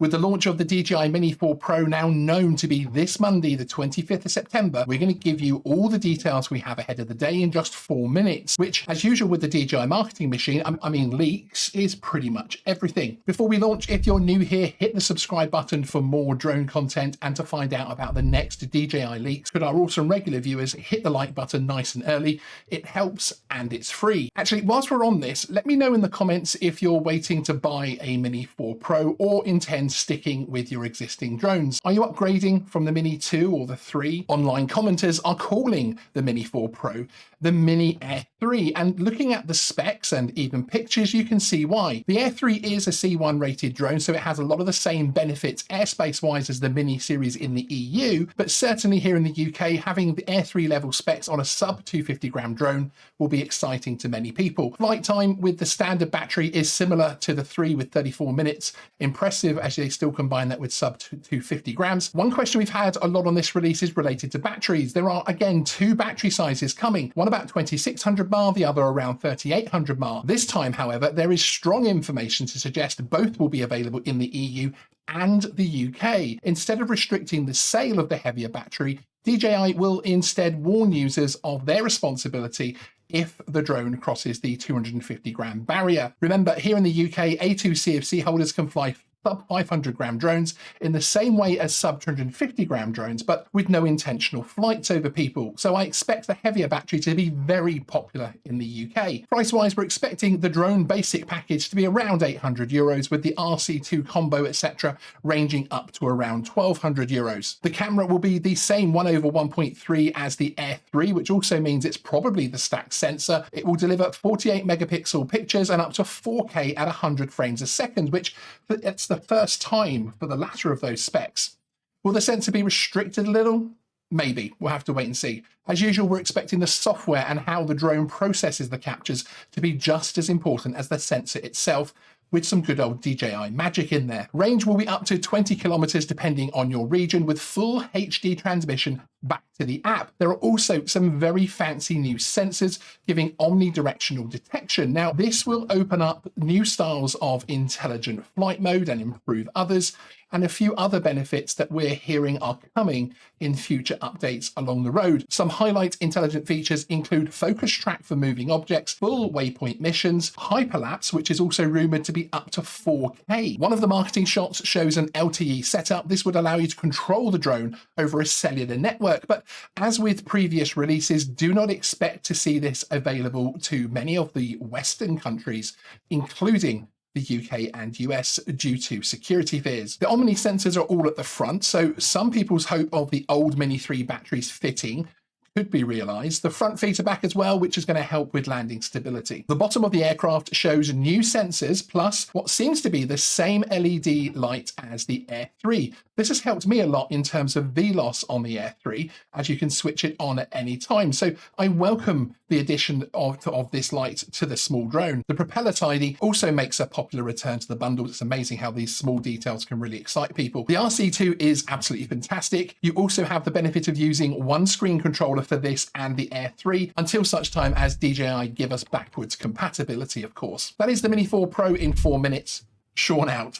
With the launch of the DJI Mini 4 Pro now known to be this Monday, the 25th of September, we're going to give you all the details we have ahead of the day in just 4 minutes, which, as usual with the DJI marketing machine, I mean leaks, is pretty much everything. Before we launch, if you're new here, hit the subscribe button for more drone content and to find out about the next DJI leaks. For our awesome regular viewers, hit the like button nice and early. It helps and it's free. Actually, whilst we're on this, let me know in the comments if you're waiting to buy a Mini 4 Pro or intend sticking with your existing drones. Are you upgrading from the Mini 2 or the 3? Online commenters are calling the Mini 4 Pro the Mini Air 3, and looking at the specs and even pictures, you can see why. The Air 3 is a C1 rated drone, so it has a lot of the same benefits airspace wise as the Mini series in the EU, but certainly here in the UK, having the Air 3 level specs on a sub 250 gram drone will be exciting to many people. Flight time with the standard battery is similar to the 3 with 34 minutes. Impressive as they still combine that with sub 250 grams. One question we've had a lot on this release is related to batteries. There are again 2 battery sizes coming, one about 2600 mAh, the other around 3800 mAh. This time, however, there is strong information to suggest both will be available in the EU and the UK. Instead of restricting the sale of the heavier battery, DJI will instead warn users of their responsibility if the drone crosses the 250 gram barrier. Remember, here in the UK, A2 CFC holders can fly sub 500 gram drones in the same way as sub 250 gram drones, but with no intentional flights over people. So I expect the heavier battery to be very popular in the UK. Price-wise, we're expecting the drone basic package to be around 800 euros, with the RC2 combo, etc., ranging up to around 1200 euros. The camera will be the same 1/1.3 as the Air 3, which also means it's probably the stacked sensor. It will deliver 48 megapixel pictures and up to 4K at 100 frames a second, which it's the first time for the latter of those specs. Will the sensor be restricted a little? Maybe. We'll have to wait and see. As usual, we're expecting the software and how the drone processes the captures to be just as important as the sensor itself, with some good old DJI magic in there. Range will be up to 20 kilometers depending on your region, with full HD transmission back to the app. There are also some very fancy new sensors giving omnidirectional detection. Now, this will open up new styles of intelligent flight mode and improve others, and a few other benefits that we're hearing are coming in future updates along the road. Some highlight intelligent features include focus track for moving objects, full waypoint missions, hyperlapse, which is also rumored to be up to 4K. One of the marketing shots shows an LTE setup. This would allow you to control the drone over a cellular network, but as with previous releases, do not expect to see this available to many of the Western countries, including the UK and US, due to security fears. The Omni sensors are all at the front, so some people's hope of the old Mini 3 batteries fitting could be realised. The front feet are back as well, which is going to help with landing stability. The bottom of the aircraft shows new sensors, plus what seems to be the same LED light as the Air 3. This has helped me a lot in terms of VLOS on the Air 3, as you can switch it on at any time. So I welcome the addition of this light to the small drone. The propeller tidy also makes a popular return to the bundle. It's amazing how these small details can really excite people. The RC2 is absolutely fantastic. You also have the benefit of using one screen controller for this and the Air 3 until such time as DJI give us backwards compatibility, of course. That is the Mini 4 Pro in 4 minutes. Sean out.